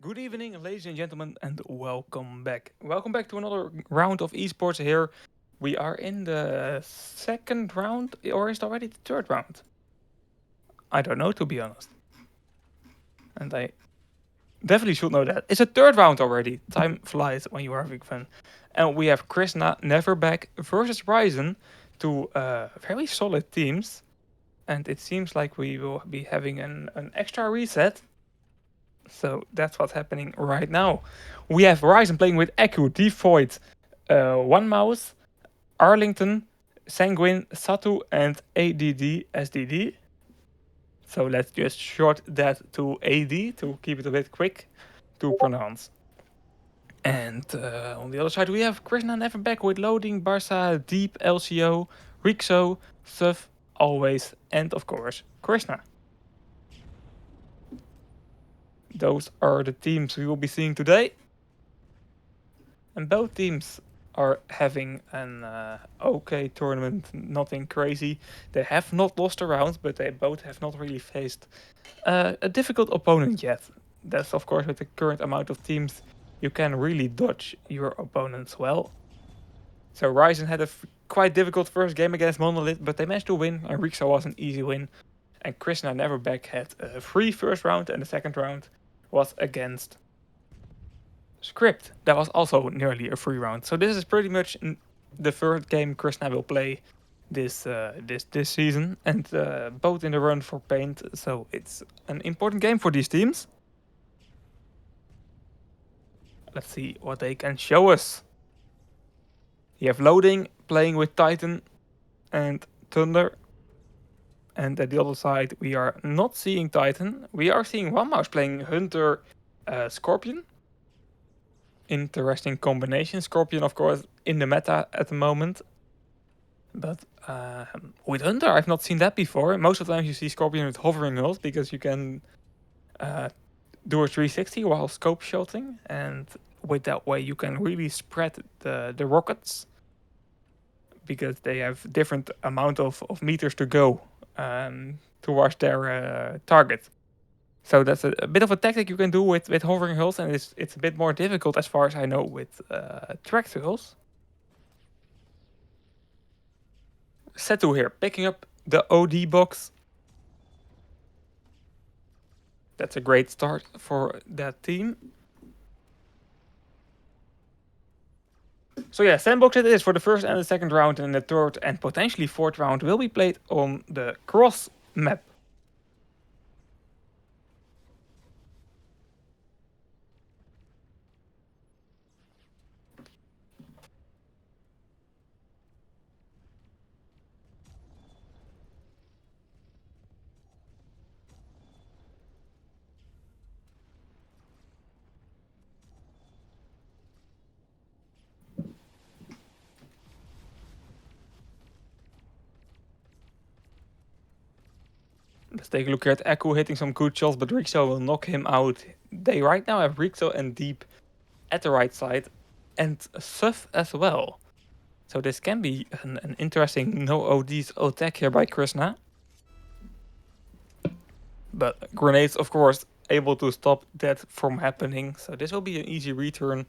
Good evening, ladies and gentlemen, and welcome back. Welcome back to another round of esports here. We are in the second round, or is it already the third round? I don't know, to be honest. And I definitely should know that. It's a third round already. Time flies when you are having fun. And we have KRISNA never back versus RYZEN, two very solid teams. And it seems like we will be having an extra reset. So that's what's happening right now. We have RYZEN playing with Echo, Devoid, One Mouse, Arlington, Sanguine, Satu, and ADD SDD. So let's just short that to AD to keep it a bit quick to pronounce. And on the other side, we have KRISNA never back with Loading, Barca, Deep, LCO, Rixo, Stuff, Always, and of course, KRISNA. Those are the teams we will be seeing today. And both teams are having an okay tournament, nothing crazy. They have not lost a round, but they both have not really faced a difficult opponent yet. That's of course with the current amount of teams, you can really dodge your opponents well. So RYZEN had a quite difficult first game against Monolith, but they managed to win, and Rixo was an easy win. And KRISNA never back had a free first round, and the second round was against Script. That was also nearly a free round. So this is pretty much the third game KRISNA will play this season, and both in the run for paint. So it's an important game for these teams. Let's see what they can show us. You have Loading playing with Titan and Thunder. And at the other side, we are not seeing Titan. We are seeing One Mouse playing Hunter, Scorpion. Interesting combination. Scorpion, of course, in the meta at the moment. But with Hunter, I've not seen that before. Most of the time you see Scorpion with hovering hulls because you can do a 360 while scope shooting. And with that way, you can really spread the rockets because they have different amount of meters to go towards their target. So that's a bit of a tactic you can do with hovering hulls, and it's a bit more difficult as far as I know with tracked hulls. Setu here, picking up the OD box. That's a great start for that team. So yeah, sandbox it is for the first and the second round, and the third and potentially fourth round will be played on the cross map. Let's take a look here at Echo hitting some good shots, but Rixo will knock him out. They right now have Rixo and Deep at the right side, and Suf as well. So this can be an interesting no ODs attack here by KRISNA. But grenades, of course, able to stop that from happening. So this will be an easy return,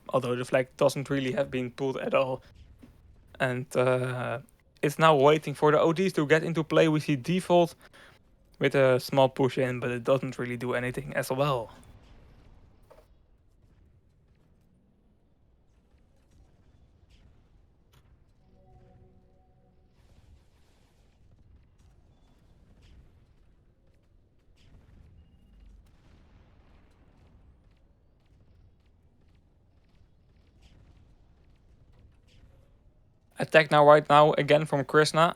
although the flag doesn't really have been pulled at all. And it's now waiting for the ODs to get into play. We see default with a small push in, but it doesn't really do anything as well. Attack now, right now, again from KRISNA.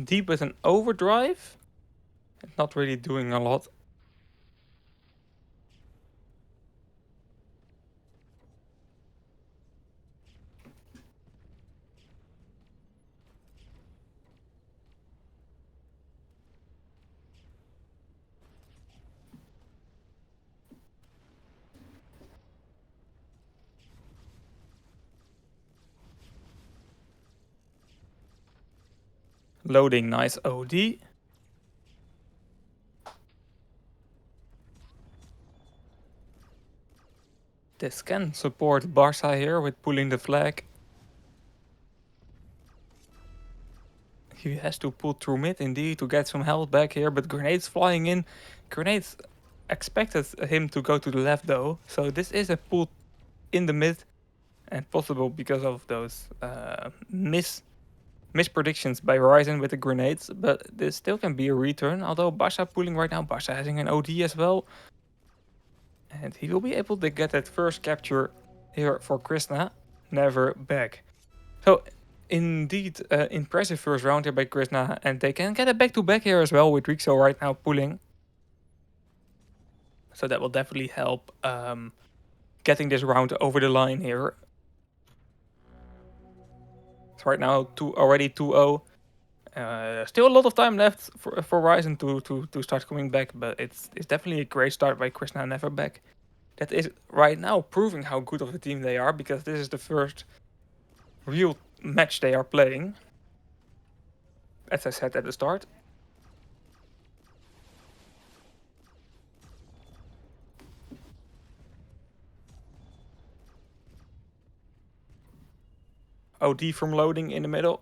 Deep with an overdrive. Not really doing a lot. Loading, nice OD. This can support Barca here with pulling the flag. He has to pull through mid indeed to get some health back here, but grenades flying in. Grenades expected him to go to the left though, so this is a pull in the mid and possible because of those mispredictions by RYZEN with the grenades, but this still can be a return, although Barca pulling right now, Barca having an OD as well. And he will be able to get that first capture here for KRISNA. Never back. So indeed, impressive first round here by KRISNA, and they can get a back-to-back here as well with Rixo right now pulling. So that will definitely help getting this round over the line here. So right now, already 2-0. Still a lot of time left for RYZEN to start coming back, but it's definitely a great start by KRISNA never back. That is right now proving how good of a team they are, because this is the first real match they are playing, as I said at the start. OD from loading in the middle.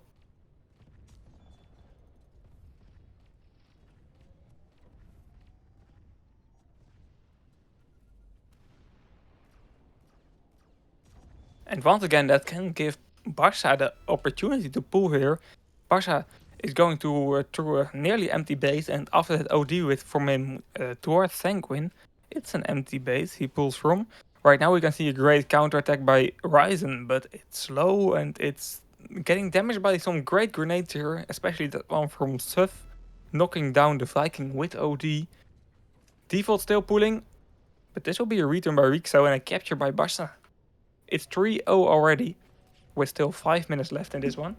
And once again, that can give Barca the opportunity to pull here. Barca is going to through a nearly empty base, and after that OD with from him towards Sanguine, it's an empty base he pulls from. Right now we can see a great counterattack by RYZEN, but it's slow and it's getting damaged by some great grenades here, especially that one from Suf, knocking down the Viking with OD. Default still pulling, but this will be a return by Rixo and a capture by Barca. It's 3-0 already, with still 5 minutes left in this one.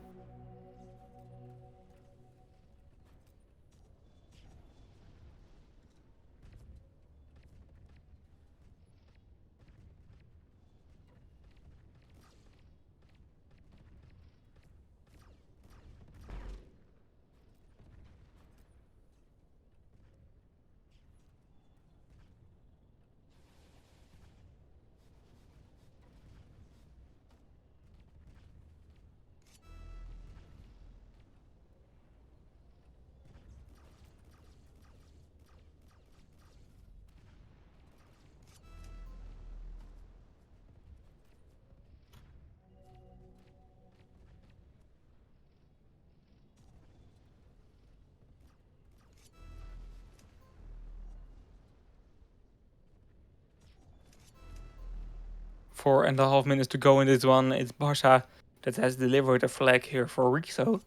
Four and a half minutes to go in this one. It's Barca that has delivered a flag here for Rixo.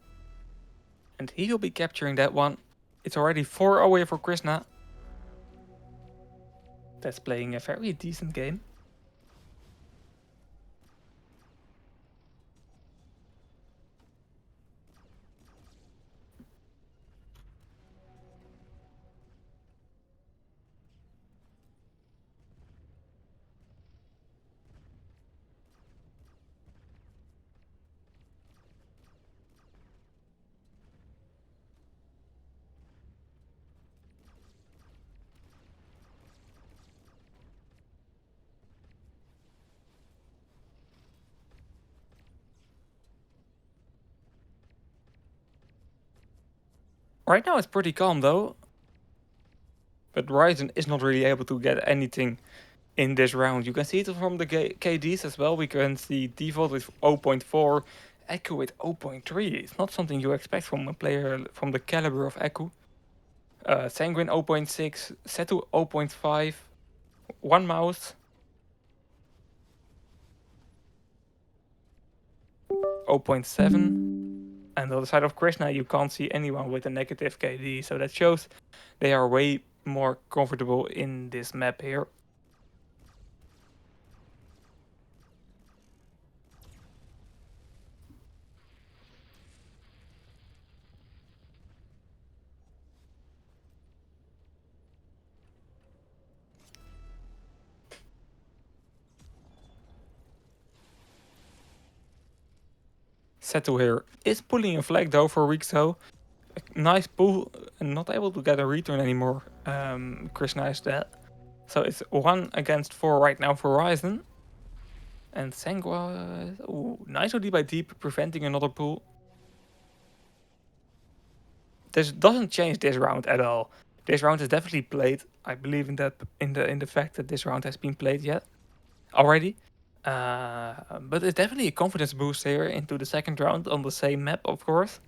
And he'll be capturing that one. It's already 4-0 here for KRISNA. That's playing a very decent game. Right now it's pretty calm though. But RYZEN is not really able to get anything in this round. You can see it from the KDs as well. We can see default with 0.4, Echo with 0.3. It's not something you expect from a player from the caliber of Echo. Sanguine 0.6, Setu 0.5, one mouse 0.7. And on the other side of KRISNA, you can't see anyone with a negative KD, so that shows they are way more comfortable in this map here. Setu here is pulling a flag though for Rixo. Nice pull, and not able to get a return anymore. KRISNA is dead. So it's 1 against 4 right now for RYZEN. And Sangwa, nice OD by Deep, preventing another pull. This doesn't change this round at all. This round is definitely played. I believe in that, in the fact that this round has been played yet already. But it's definitely a confidence boost here into the second round on the same map, of course.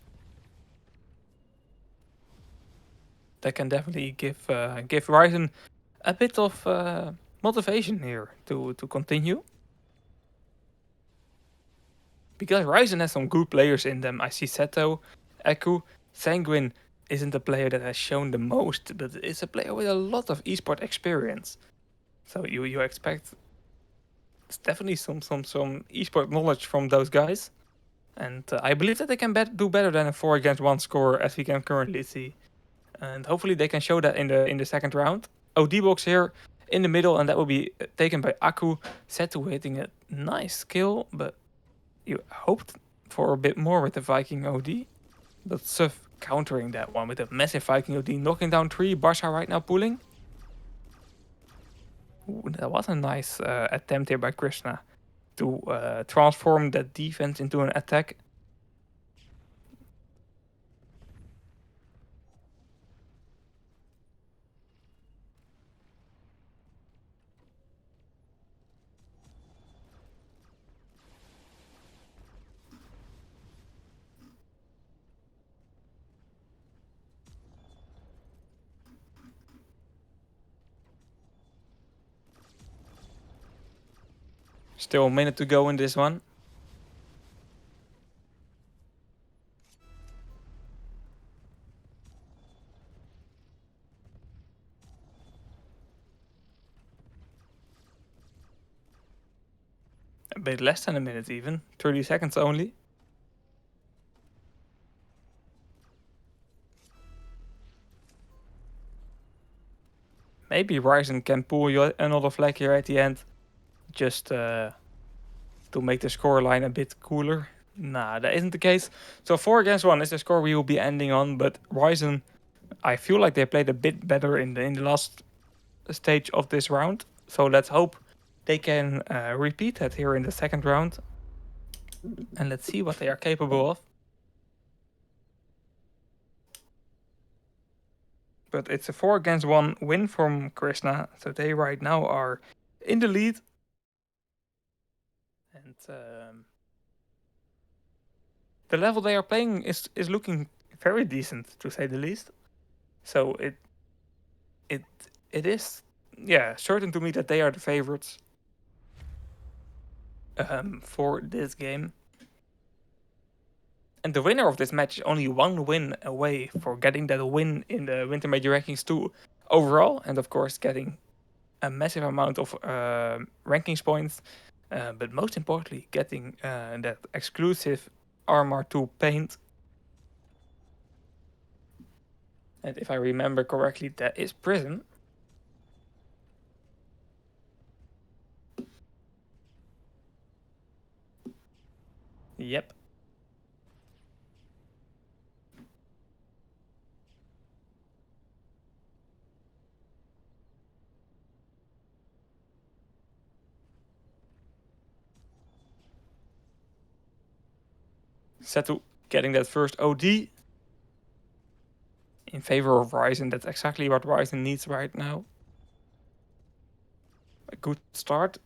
That can definitely give RYZEN a bit of motivation here to continue. Because RYZEN has some good players in them. I see Seto, Echo, Sanguine isn't a player that has shown the most, but it's a player with a lot of esport experience. So you expect definitely some esport knowledge from those guys. And I believe that they can do better than a 4 against 1 score as we can currently see. And hopefully they can show that in the second round. OD box here in the middle, and that will be taken by Aku. Seto hitting a nice kill, but you hoped for a bit more with the Viking OD. But Suf countering that one with a massive Viking OD, knocking down 3. Barsha right now pulling. Ooh, that was a nice attempt here by KRISNA to transform that defense into an attack. Still a minute to go in this one. A bit less than a minute even. 30 seconds only. Maybe RYZEN can pull you another flag here at the end. Just to make the scoreline a bit cooler. Nah, that isn't the case. So 4 against 1 is the score we will be ending on. But RYZEN, I feel like they played a bit better in the last stage of this round. So let's hope they can repeat that here in the second round. And let's see what they are capable of. But it's a 4 against 1 win from KRISNA. So they right now are in the lead. And the level they are playing is looking very decent, to say the least. So it is, yeah, certain to me that they are the favorites for this game. And the winner of this match is only 1 win away for getting that win in the Winter Major Rankings 2 overall, and of course getting a massive amount of rankings points, but most importantly getting that exclusive Armor 2 paint. And if I remember correctly, that is Prison. Yep. Setu getting that first OD. in favor of RYZEN. That's exactly what RYZEN needs right now. A good start.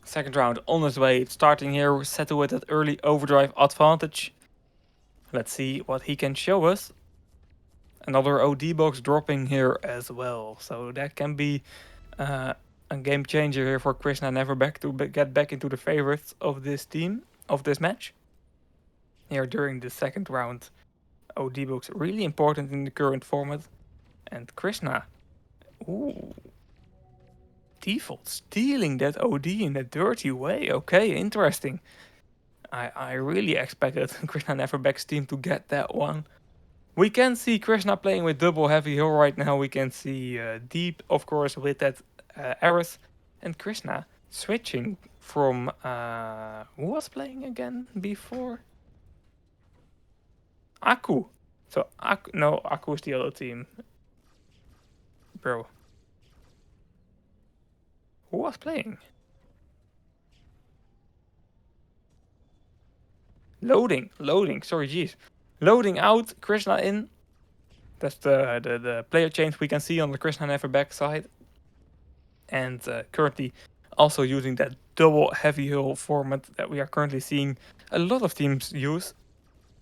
Second round on its way. It's starting here. We're settled with that early overdrive advantage. Let's see what he can show us. Another OD box dropping here as well. So that can be a game changer here for KRISNA Neverback to get back into the favorites of this team, of this match. Here during the second round. OD box really important in the current format. And KRISNA, ooh, default stealing that OD in a dirty way. Okay, interesting. I really expected KRISNA Neverback's team to get that one. We can see KRISNA playing with double heavy hill right now. We can see Deep, of course, with that Ares. And KRISNA switching from... who was playing again before? Aku. So, no, Aku is the other team. Bro. Who was playing? Loading, sorry, jeez. Loading out, KRISNA in. That's the player change we can see on the KRISNA Neverback side. And currently also using that double heavy hull format that we are currently seeing a lot of teams use.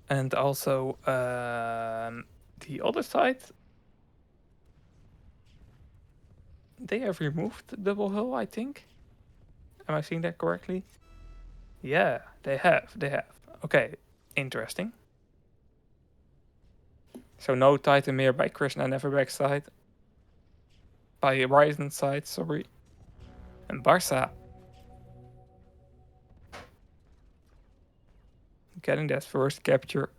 And also the other side, they have removed double hull, I think. Am I seeing that correctly? Yeah, they have. Okay, interesting. So no Titan here by KRISNA Neverback side. By RYZEN side, sorry. And Barca getting that first capture.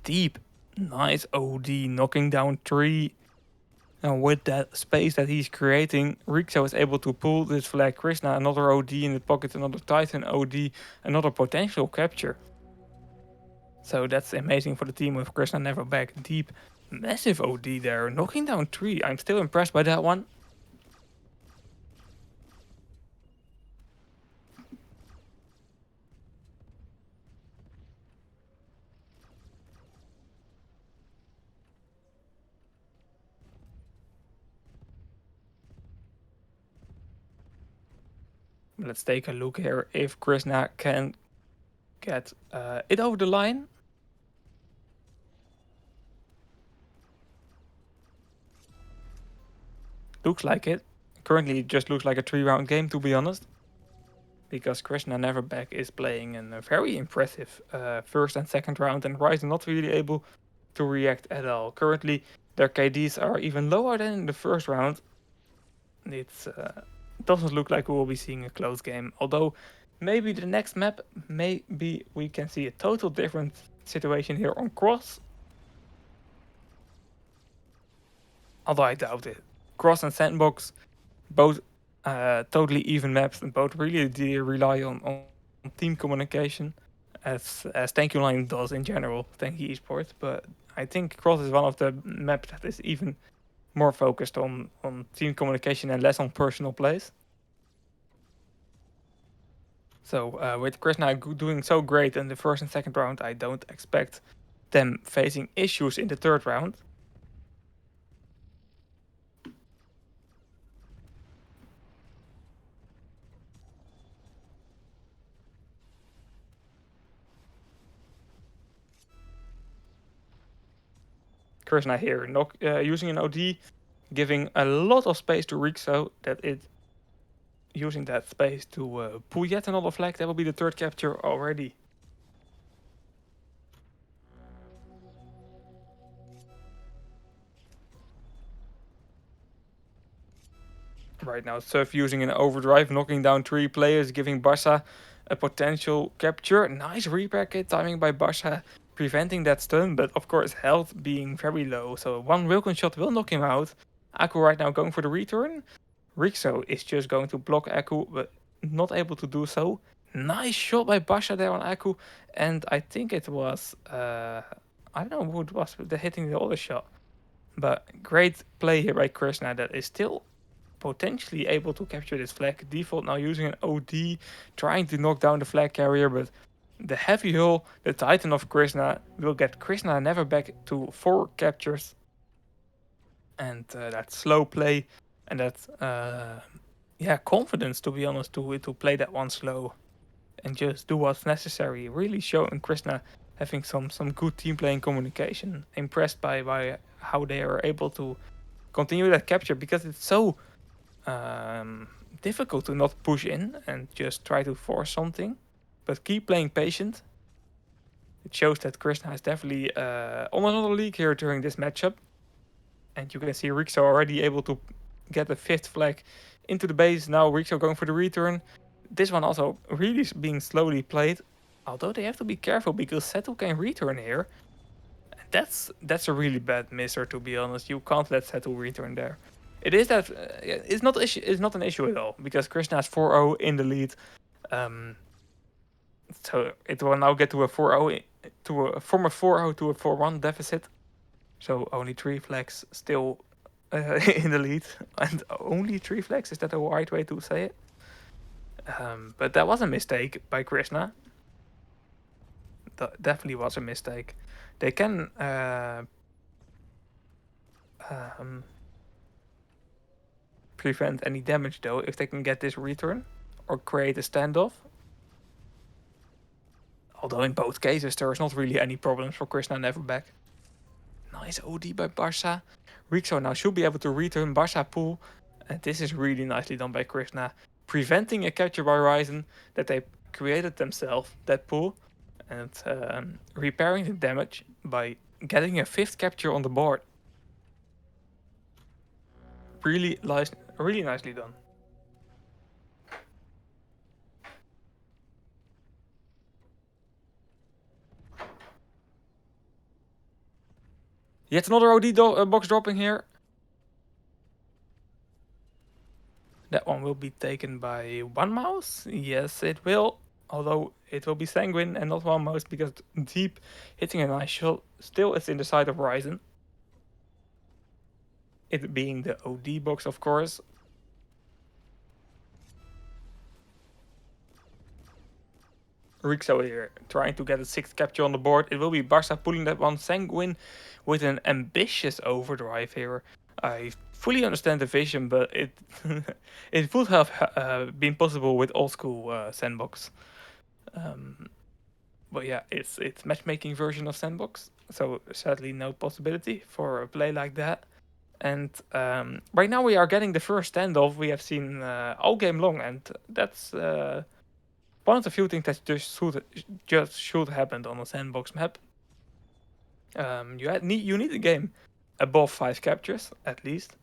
Deep, nice OD, knocking down 3. And with that space that he's creating, Rixo is able to pull this flag. KRISNA, another OD in the pocket, another Titan OD, another potential capture. So that's amazing for the team with KRISNA Neverback. Deep, massive OD there, knocking down 3. I'm still impressed by that one. Let's take a look here if KRISNA can get it over the line. Looks like it. Currently, it just looks like a 3-round game, to be honest. Because KRISNA Neverback is playing in a very impressive first and second round, and RYZEN not really able to react at all. Currently, their KDs are even lower than in the first round. It doesn't look like we will be seeing a close game. Although, maybe the next map, maybe we can see a total different situation here on Cross. Although I doubt it. Cross and Sandbox, both totally even maps, and both really rely on team communication, as Thank You Line does in general, Thank You Esports. But I think Cross is one of the maps that is even more focused on team communication and less on personal plays. So with KRISNA doing so great in the first and second round, I don't expect them facing issues in the third round. KRISNA here using an OD, giving a lot of space to Rixo, that it using that space to pull yet another flag. That will be the third capture already. Right now, Surf using an overdrive, knocking down 3 players, giving Barca a potential capture. Nice repair kit timing by Barca, preventing that stun, but of course health being very low. So one Wilkin shot will knock him out. Aku right now going for the return. Rixo is just going to block Aku, but not able to do so. Nice shot by Basha there on Aku, and I think it was I don't know who it was hitting the other shot, but great play here by KRISNA that is still potentially able to capture this flag. Default now using an OD, trying to knock down the flag carrier, but the heavy hull, the Titan of KRISNA, will get KRISNA never back to 4 captures. And that slow play and that confidence, to be honest, to play that one slow and just do what's necessary, really showing KRISNA having some good team playing communication. Impressed by how they are able to continue that capture, because it's so difficult to not push in and just try to force something, but keep playing patient. It shows that KRISNA is definitely on another league here during this matchup. And you can see Rixo already able to get the 5th flag into the base. Now Rixo going for the return. This one also really being slowly played. Although they have to be careful because Setu can return here. That's a really bad misser, to be honest. You can't let Setu return there. It is that it's not an issue at all, because KRISNA is 4-0 in the lead. So it will now get to a 4-0 from a 4-0 to a 4-1 deficit. So only 3 flags still in the lead, and only 3 flags, is that the right way to say it? But that was a mistake by KRISNA. That definitely was a mistake. They can prevent any damage though if they can get this return or create a standoff. Although in both cases there is not really any problems for KRISNA never back. Nice OD by Barca. Rixo now should be able to return Barca pool. And this is really nicely done by KRISNA, preventing a capture by RYZEN that they created themselves, that pool, and repairing the damage by getting a 5th capture on the board. Really nicely done. Yet another OD box dropping here. That one will be taken by one mouse. Yes, it will. Although it will be Sanguine and not one mouse, because Deep hitting a nice shot. Still, it's in the side of RYZEN. It being the OD box, of course. Rixo here trying to get a 6th capture on the board. It will be Barca pulling that one. Sanguine with an ambitious overdrive here. I fully understand the vision, but it it would have been possible with old school Sandbox. But yeah, it's matchmaking version of Sandbox, so sadly no possibility for a play like that. And right now we are getting the first standoff we have seen all game long, and that's one of the few things that just should happen on a Sandbox map. You need a game above 5 captures at least,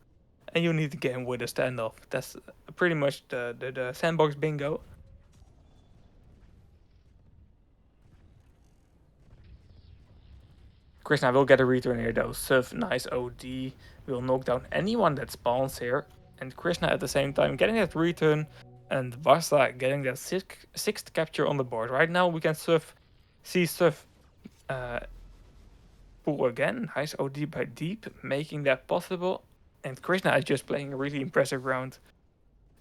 and you need a game with a standoff. That's pretty much the Sandbox bingo. KRISNA will get a return here though. Suv, nice OD, will knock down anyone that spawns here. And KRISNA at the same time getting that return, and Vasa getting that 6th capture on the board. Right now we can see Suv pull again. Nice OD by Deep, making that possible. And KRISNA is just playing a really impressive round.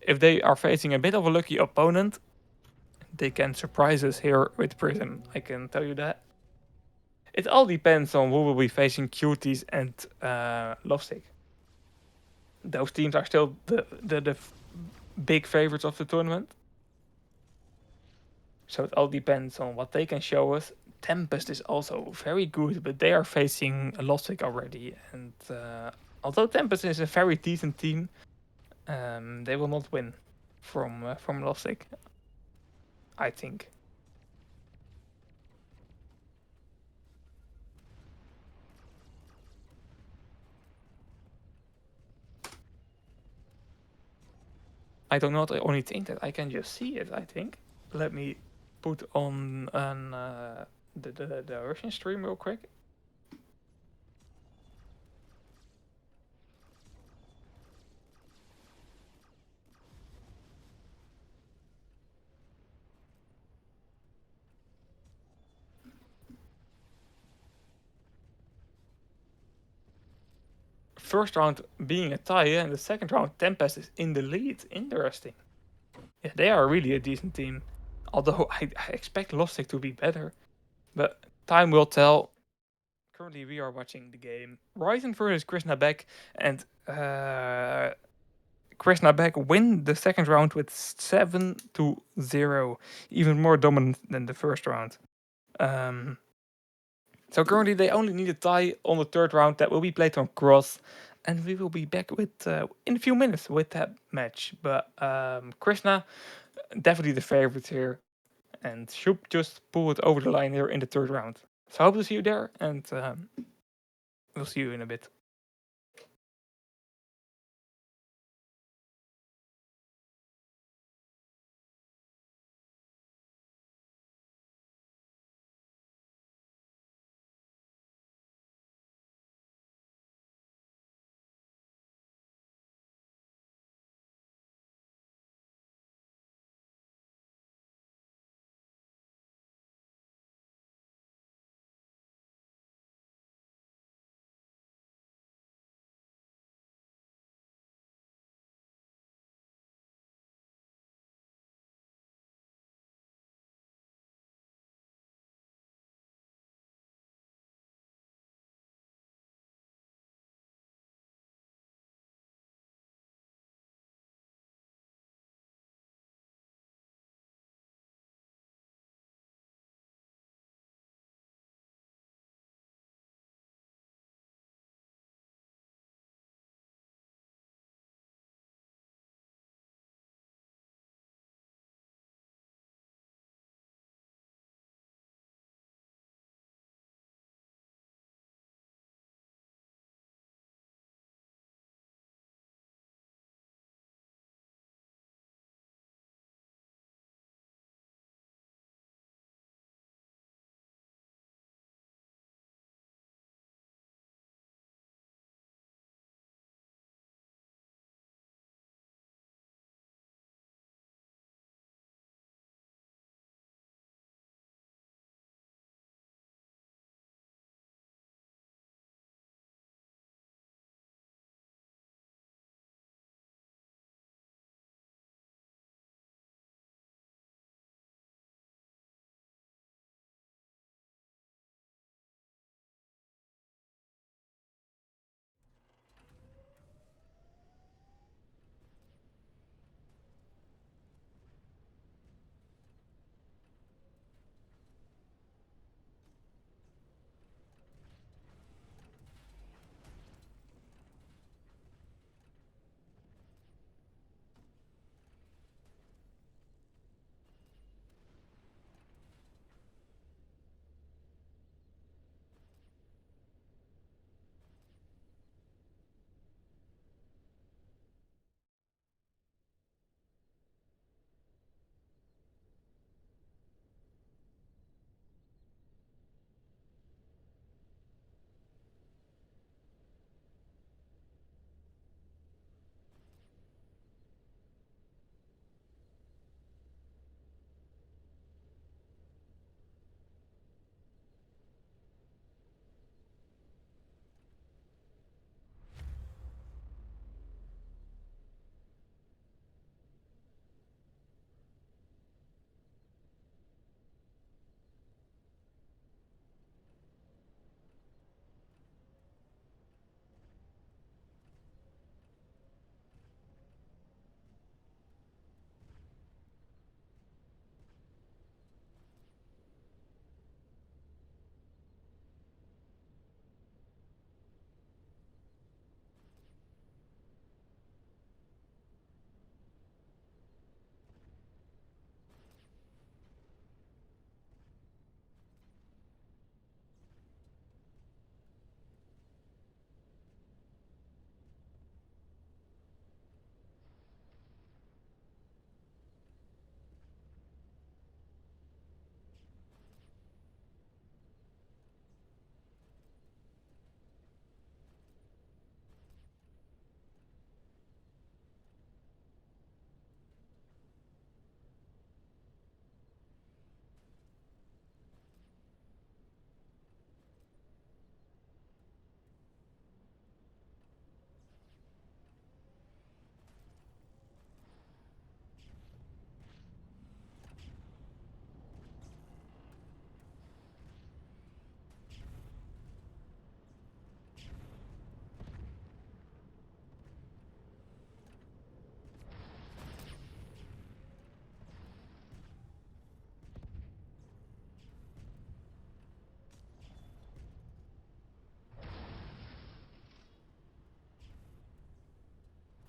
If they are facing a bit of a lucky opponent, they can surprise us here with Prism, I can tell you that. It all depends on who will be facing Cuties and Lovesick. Those teams are still the big favorites of the tournament. So it all depends on what they can show us. Tempest is also very good, but they are facing Lovesick already. And although Tempest is a very decent team, they will not win from Lovesick, I think. I do not only think that, I can just see it, I think. Let me put on the Russian stream real quick. First round being a tie, and the second round Tempest is in the lead. Interesting. Yeah, they are really a decent team. Although I expect Lovesick to be better. But time will tell. Currently, we are watching the game. RYZEN versus KRISNA Beck, and KRISNA Beck win the second round with 7-0, even more dominant than the first round. So currently, they only need a tie on the third round that will be played on Cross, and we will be back with in a few minutes with that match. But KRISNA, definitely the favorite here, and should just pull it over the line here in the third round. So I hope to see you there, and we'll see you in a bit.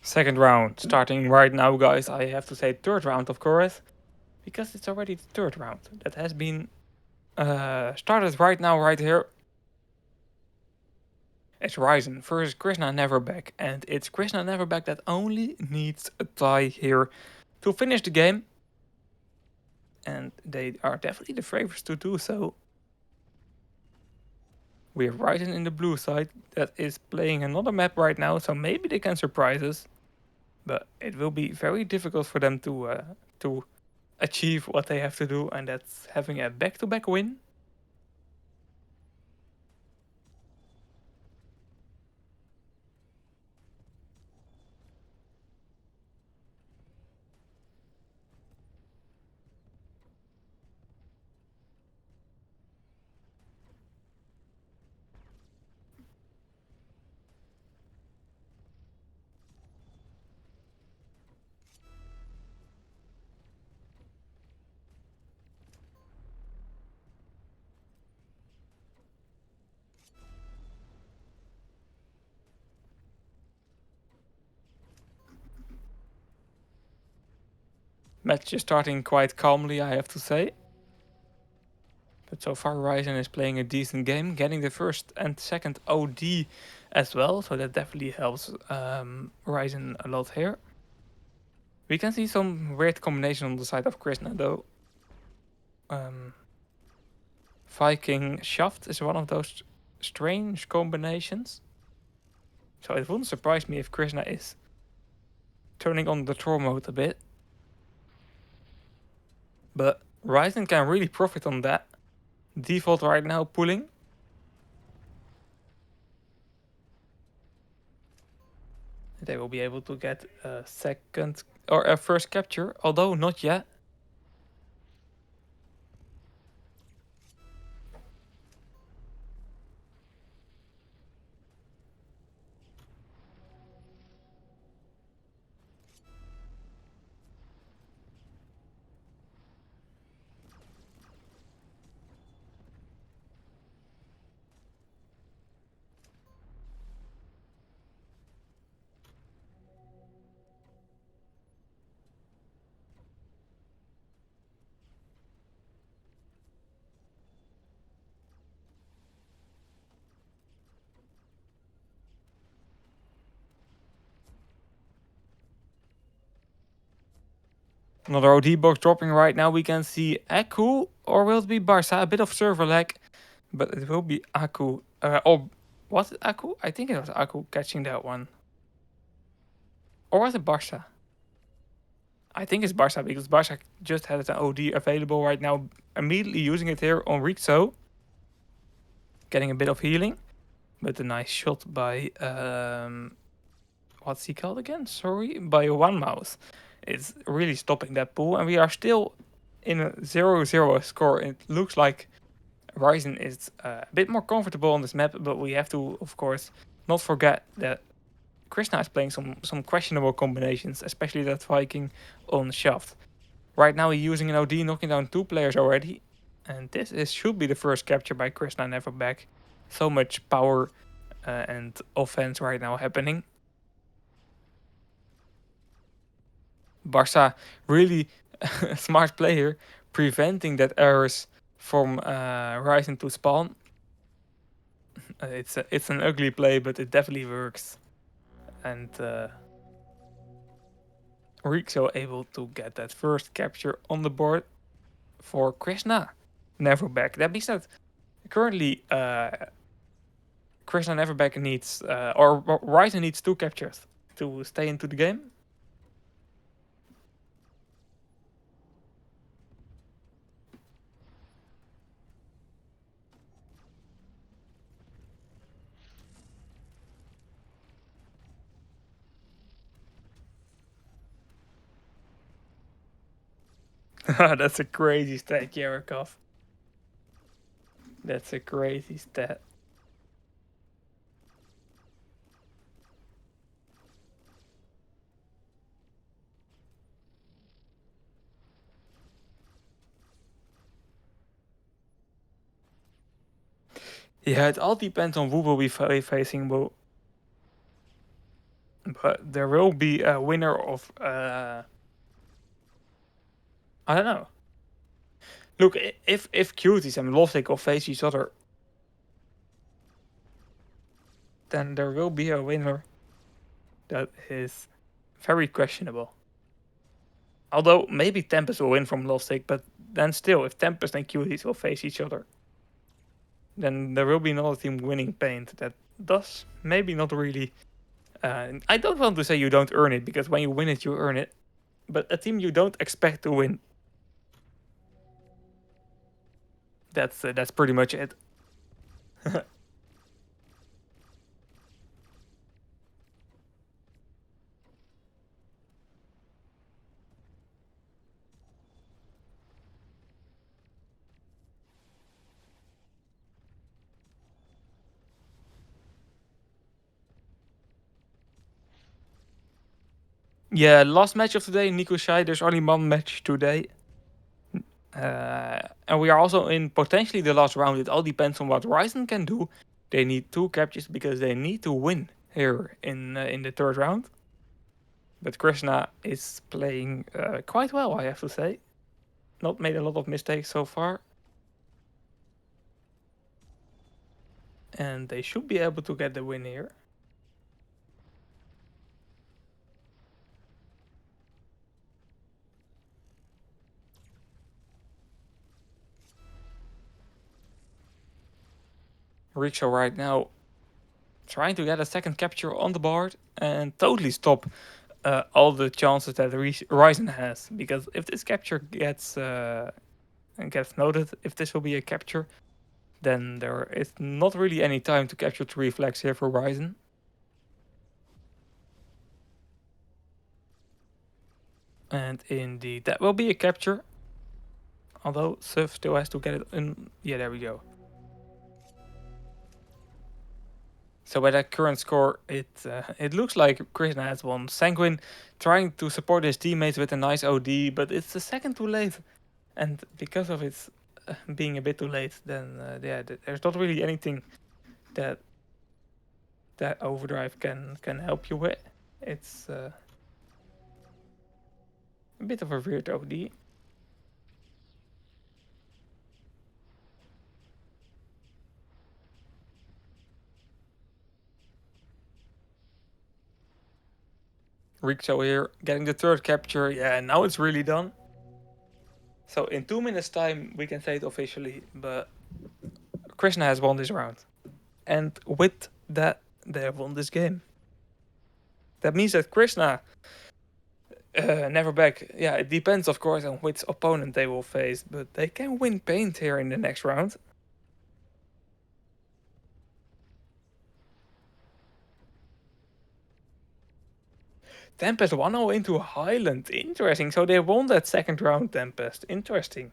Second round starting right now, guys. I have to say third round, of course, because it's already the third round that has been started right now, right here. It's RYZEN versus KRISNA Neverback, and it's KRISNA Neverback that only needs a tie here to finish the game. And they are definitely the favorites to do so. We have RYZEN in the blue side that is playing another map right now, so maybe they can surprise us. But it will be very difficult for them to achieve what they have to do, and that's having a back-to-back win. Match is starting quite calmly, I have to say. But so far, RYZEN is playing a decent game, getting the first and second OD as well, so that definitely helps RYZEN a lot here. We can see some weird combination on the side of KRISNA though. Viking Shaft is one of those strange combinations. So it wouldn't surprise me if KRISNA is turning on the Thor mode a bit. But RYZEN can really profit on that. Default right now pulling. They will be able to get a second or a first capture, although not yet. Another OD box dropping right now. We can see Aku, or will it be Barca? A bit of server lag, but it will be Aku. Or was it Aku? I think it was Aku catching that one. Or was it Barca? I think it's Barca because Barca just had an OD available right now, immediately using it here on Rixo. Getting a bit of healing, but a nice shot by what's he called again? Sorry, by One Mouse. It's really stopping that pull, and we are still in a 0-0 score. It looks like RYZEN is a bit more comfortable on this map, but we have to, of course, not forget that KRISNA is playing some questionable combinations, especially that Viking on Shaft. Right now he's using an OD, knocking down 2 players already, and this should be the first capture by KRISNA Neverback. So much power and offense right now happening. Barca really a smart player, preventing that errors from rising to spawn. It's an ugly play, but it definitely works. And Rixo able to get that first capture on the board for KRISNA Neverback. That being said, currently KRISNA Neverback needs, or RYZEN needs 2 captures to stay into the game. That's a crazy stat, Yarakov. That's a crazy stat. Yeah, it all depends on who will be facing. But there will be a winner of I don't know. Look, if Cuties and Lovesick will face each other, then there will be a winner that is very questionable. Although maybe Tempest will win from Lovesick, but then still, if Tempest and Cuties will face each other, then there will be another team winning paint that does maybe not really. I don't want to say you don't earn it, because when you win it, you earn it. But a team you don't expect to win, that's pretty much it. Yeah, last match of today, Nico Shai. There's only one match today. And we are also in potentially the last round. It all depends on what RYZEN can do. They need 2 captures because they need to win here in the third round. But KRISNA is playing quite well, I have to say. Not made a lot of mistakes so far. And they should be able to get the win here. Rikshow right now trying to get a second capture on the board and totally stop all the chances that RYZEN has. Because if this capture gets noted, if this will be a capture, then there is not really any time to capture 3 flags here for RYZEN. And indeed, that will be a capture. Although Suf still has to get it in. Yeah, there we go. So by that current score, it looks like KRISNA has won. Sanguine trying to support his teammates with a nice OD, but it's a second too late. And because of it being a bit too late, then yeah, there's not really anything that overdrive can help you with. It's a bit of a weird OD. Rixo here getting the third capture. Yeah, now it's really done. So in 2 minutes time we can say it officially, but KRISNA has won this round. And with that, they have won this game. That means that KRISNA never back. Yeah, it depends of course on which opponent they will face, but they can win paint here in the next round. Tempest 1-0 into Highland. Interesting. So they won that second round, Tempest. Interesting.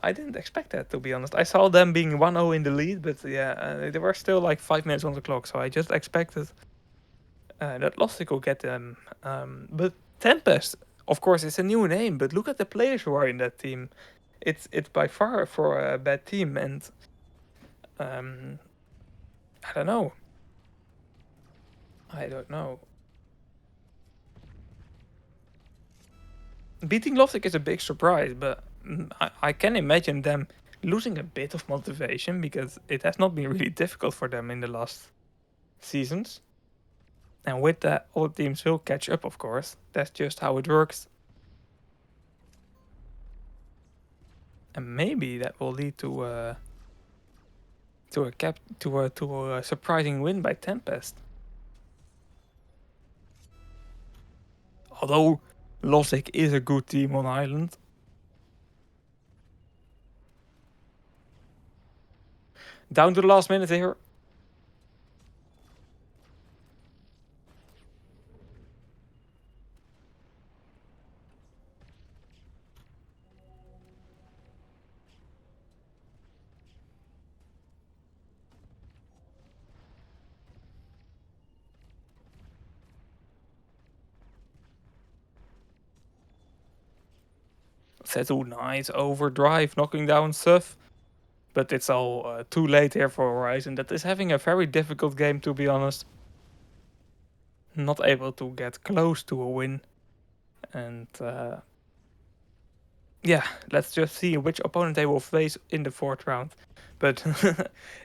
I didn't expect that, to be honest. I saw them being 1-0 in the lead, but yeah, there were still like 5 minutes on the clock, so I just expected that Lustig will get them. But Tempest, of course, it's a new name, but look at the players who are in that team. It's by far for a bad team, and I don't know. I don't know. Beating Lustig is a big surprise, but I can imagine them losing a bit of motivation because it has not been really difficult for them in the last seasons. And with that, all teams will catch up, of course. That's just how it works. And maybe that will lead to a surprising win by Tempest. Although Lustig is a good team on Island. Down to the last minute here. Setu, nice overdrive, knocking down Suf. But it's all too late here for RYZEN. That is having a very difficult game, to be honest. not able to get close to a win. And yeah, let's just see which opponent they will face in the 4th round. But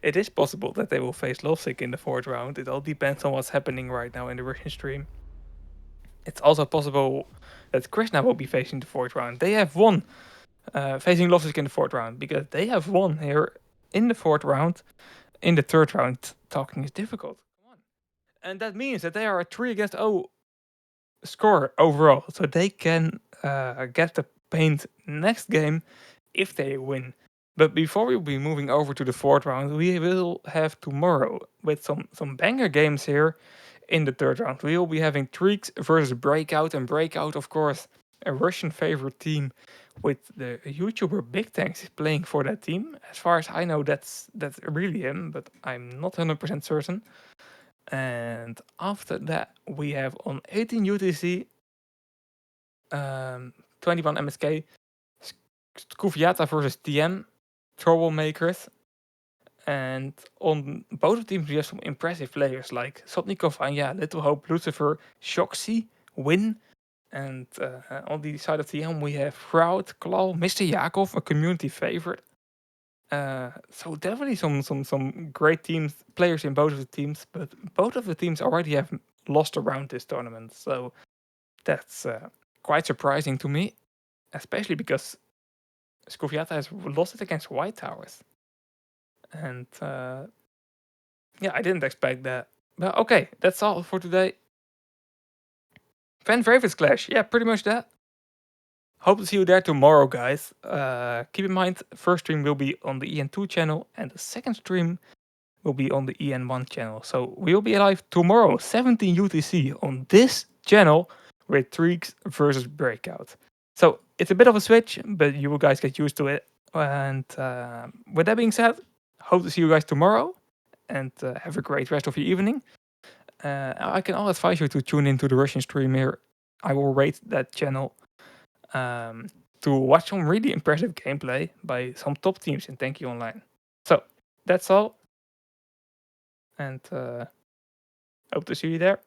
it is possible that they will face Lovesick in the 4th round. It all depends on what's happening right now in the Russian stream. It's also possible that KRISNA will be facing the 4th round. They have won facing Lovesick in the 4th round because they have won here in the 4th round. In the 3rd round, talking is difficult. Come on. And that means that they are a 3-0 score overall. So they can get the paint next game if they win. But before we'll be moving over to the 4th round, we will have tomorrow with some banger games here in the 3rd round. We will be having Treeks versus Breakout, and Breakout, of course, a Russian favorite team with the YouTuber Big Tanks playing for that team. As far as I know, that's really him, but I'm not 100% certain. And after that, we have on 18 UTC, 21 MSK, Skufiata versus TM, Troublemakers. And on both teams, we have some impressive players like Sotnikov, Anya, Little Hope, Lucifer, Shoxy, Win. And on the side of TM, we have Shroud, Claw, Mr. Yakov, a community favorite. So definitely some great players in both of the teams, but both of the teams already have lost around this tournament. So that's quite surprising to me, especially because Skufiata has lost it against White Towers. And yeah, I didn't expect that. But okay, that's all for today. Fan favorites clash. Yeah, pretty much that. Hope to see you there tomorrow, guys. Keep in mind, first stream will be on the EN2 channel, and the second stream will be on the EN1 channel. So we will be live tomorrow, 17 UTC, on this channel with Treeks versus Breakout. So it's a bit of a switch, but you will guys get used to it. And with that being said, hope to see you guys tomorrow, and have a great rest of your evening. I can all advise you to tune into the Russian stream here. I will rate that channel to watch some really impressive gameplay by some top teams in Tanky Online. So that's all, and hope to see you there.